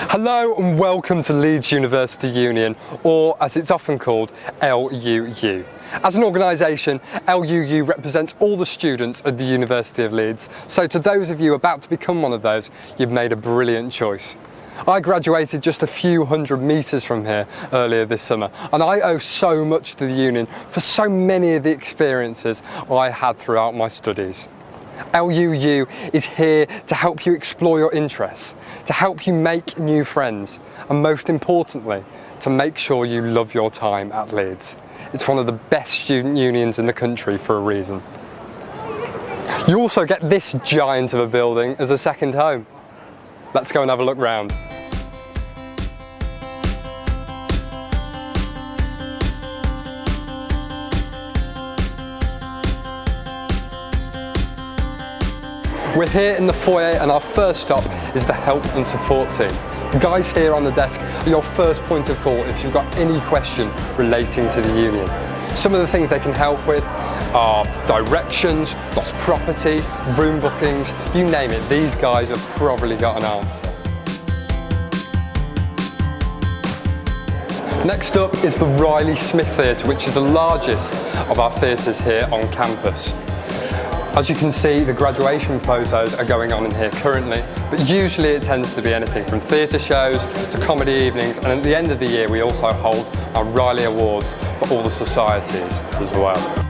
Hello and welcome to Leeds University Union, or as it's often called, LUU. As an organisation, LUU represents all the students at the University of Leeds, so to those of you about to become one of those, you've made a brilliant choice. I graduated just a few hundred metres from here earlier this summer, and I owe so much to the Union for so many of the experiences I had throughout my studies. LUU is here to help you explore your interests, to help you make new friends, and most importantly, to make sure you love your time at Leeds. It's one of the best student unions in the country for a reason. You also get this giant of a building as a second home. Let's go and have a look round. We're here in the foyer and our first stop is the help and support team. The guys here on the desk are your first point of call if you've got any question relating to the union. Some of the things they can help with are directions, lost property, room bookings, you name it, these guys have probably got an answer. Next up is the Riley Smith Theatre, which is the largest of our theatres here on campus. As you can see, the graduation photos are going on in here currently, but usually it tends to be anything from theatre shows to comedy evenings, and at the end of the year we also hold our Riley Awards for all the societies as well.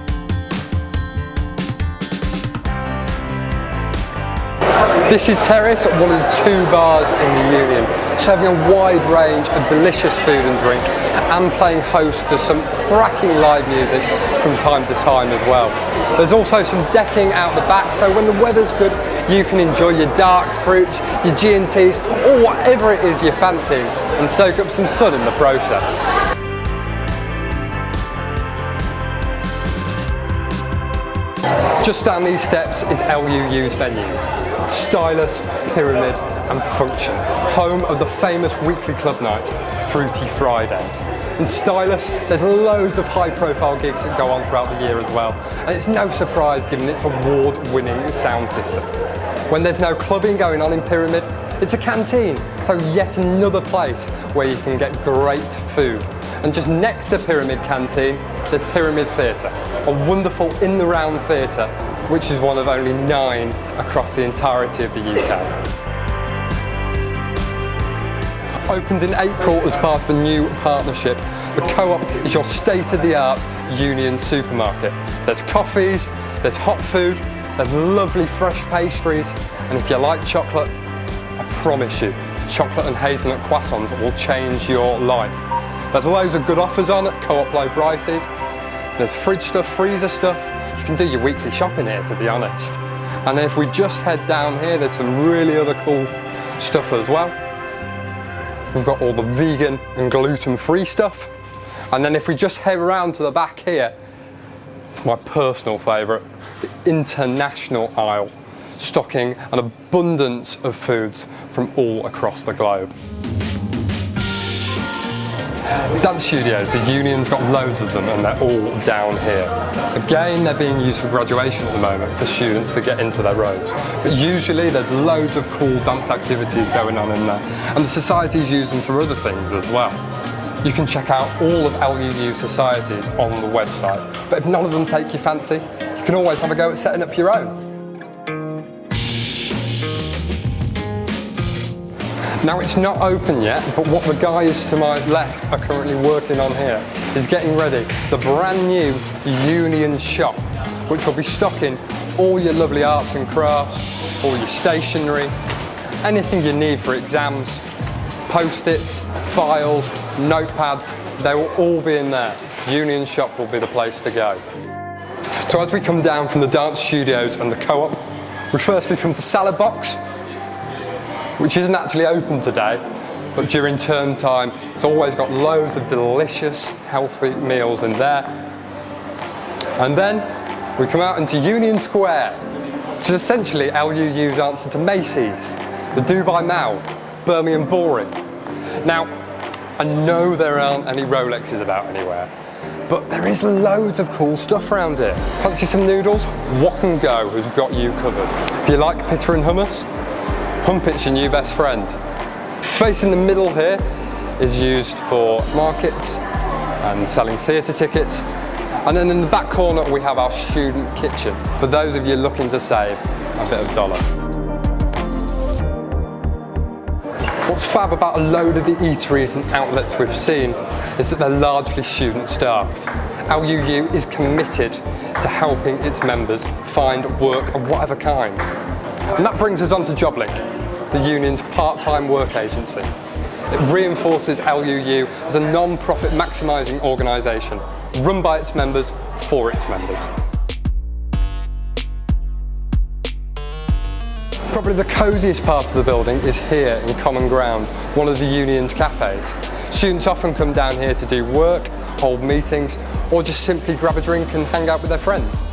This is Terrace, one of the two bars in the Union, serving a wide range of delicious food and drink and playing host to some cracking live music from time to time as well. There's also some decking out the back, so when the weather's good you can enjoy your dark fruits, your G&Ts or whatever it is you're fancying and soak up some sun in the process. Just down these steps is LUU's venues, Stylus, Pyramid and Function, home of the famous weekly club night, Fruity Fridays. In Stylus, there's loads of high-profile gigs that go on throughout the year as well, and it's no surprise given its award-winning sound system. When there's no clubbing going on in Pyramid, it's a canteen, so yet another place where you can get great food. And just next to Pyramid Canteen, there's Pyramid Theatre, a wonderful in-the-round theatre, which is one of only 9 across the entirety of the UK. Opened in April as part of a new partnership, the Co-op is your state-of-the-art union supermarket. There's coffees, there's hot food, there's lovely fresh pastries, and if you like chocolate, I promise you, chocolate and hazelnut croissants will change your life. There's loads of good offers on at Co-op low prices. There's fridge stuff, freezer stuff. You can do your weekly shopping here, to be honest. And if we just head down here, there's some really other cool stuff as well. We've got all the vegan and gluten-free stuff. And then if we just head around to the back here, it's my personal favourite, the international aisle, stocking an abundance of foods from all across the globe. Dance studios, the Union's got loads of them and they're all down here. Again, they're being used for graduation at the moment for students to get into their robes. But usually there's loads of cool dance activities going on in there, and the societies use them for other things as well. You can check out all of LUU societies on the website, but if none of them take your fancy, you can always have a go at setting up your own. Now it's not open yet, but what the guys to my left are currently working on here is getting ready the brand new Union shop, which will be stocking all your lovely arts and crafts, all your stationery, anything you need for exams, post-its, files, notepads, they will all be in there. Union shop will be the place to go. So as we come down from the dance studios and the Co-op, we firstly come to Salad Box, which isn't actually open today, but during term time it's always got loads of delicious, healthy meals in there. And then we come out into Union Square, which is essentially LUU's answer to Macy's, the Dubai Mall, Birmingham Boring. Now, I know there aren't any Rolexes about anywhere, but there is loads of cool stuff around here. Fancy some noodles? Wok and Go has got you covered. If you like pita and hummus, Humpit's your new best friend. Space in the middle here is used for markets and selling theatre tickets. And then in the back corner we have our student kitchen, for those of you looking to save a bit of dollar. What's fab about a load of the eateries and outlets we've seen is that they're largely student staffed. LUU is committed to helping its members find work of whatever kind. And that brings us on to Joblink, the union's part-time work agency. It reinforces LUU as a non-profit maximising organisation, run by its members, for its members. Probably the cosiest part of the building is here in Common Ground, one of the union's cafes. Students often come down here to do work, hold meetings, or just simply grab a drink and hang out with their friends.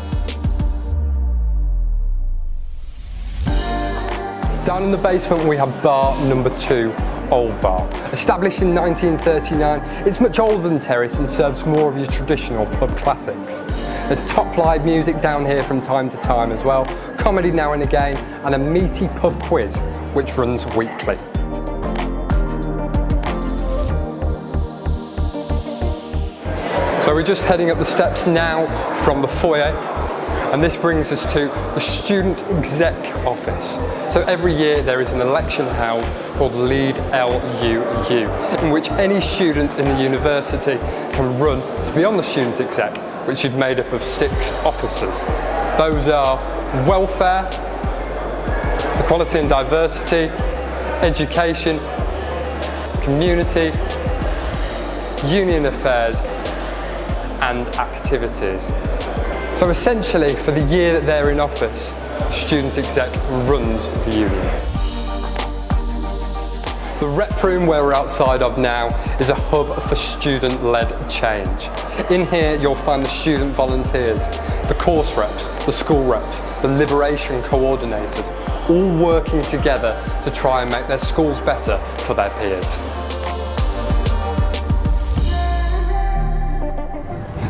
Down in the basement we have bar number 2, Old Bar. Established in 1939, it's much older than Terrace and serves more of your traditional pub classics. There's top live music down here from time to time as well, comedy now and again, and a meaty pub quiz which runs weekly. So we're just heading up the steps now from the foyer, and this brings us to the student exec office. So every year there is an election held called Lead LUU, in which any student in the university can run to be on the student exec, which is made up of 6 officers. Those are welfare, equality and diversity, education, community, union affairs, and activities. So essentially, for the year that they're in office, the student exec runs the union. The rep room where we're outside of now is a hub for student-led change. In here you'll find the student volunteers, the course reps, the school reps, the liberation coordinators, all working together to try and make their schools better for their peers.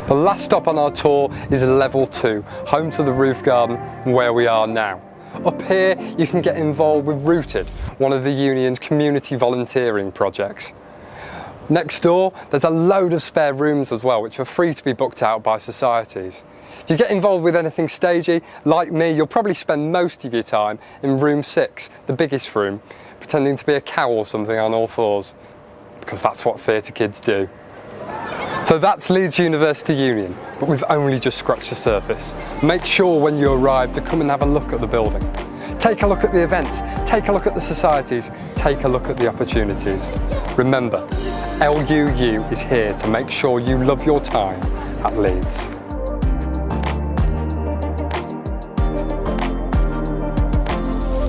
The last stop on our tour is level 2, home to the roof garden where we are now. Up here you can get involved with Rooted, one of the union's community volunteering projects. Next door there's a load of spare rooms as well, which are free to be booked out by societies. If you get involved with anything stagey, like me, you'll probably spend most of your time in room 6, the biggest room, pretending to be a cow or something on all fours, because that's what theatre kids do. So that's Leeds University Union, but we've only just scratched the surface. Make sure when you arrive to come and have a look at the building. Take a look at the events, take a look at the societies, take a look at the opportunities. Remember, LUU is here to make sure you love your time at Leeds.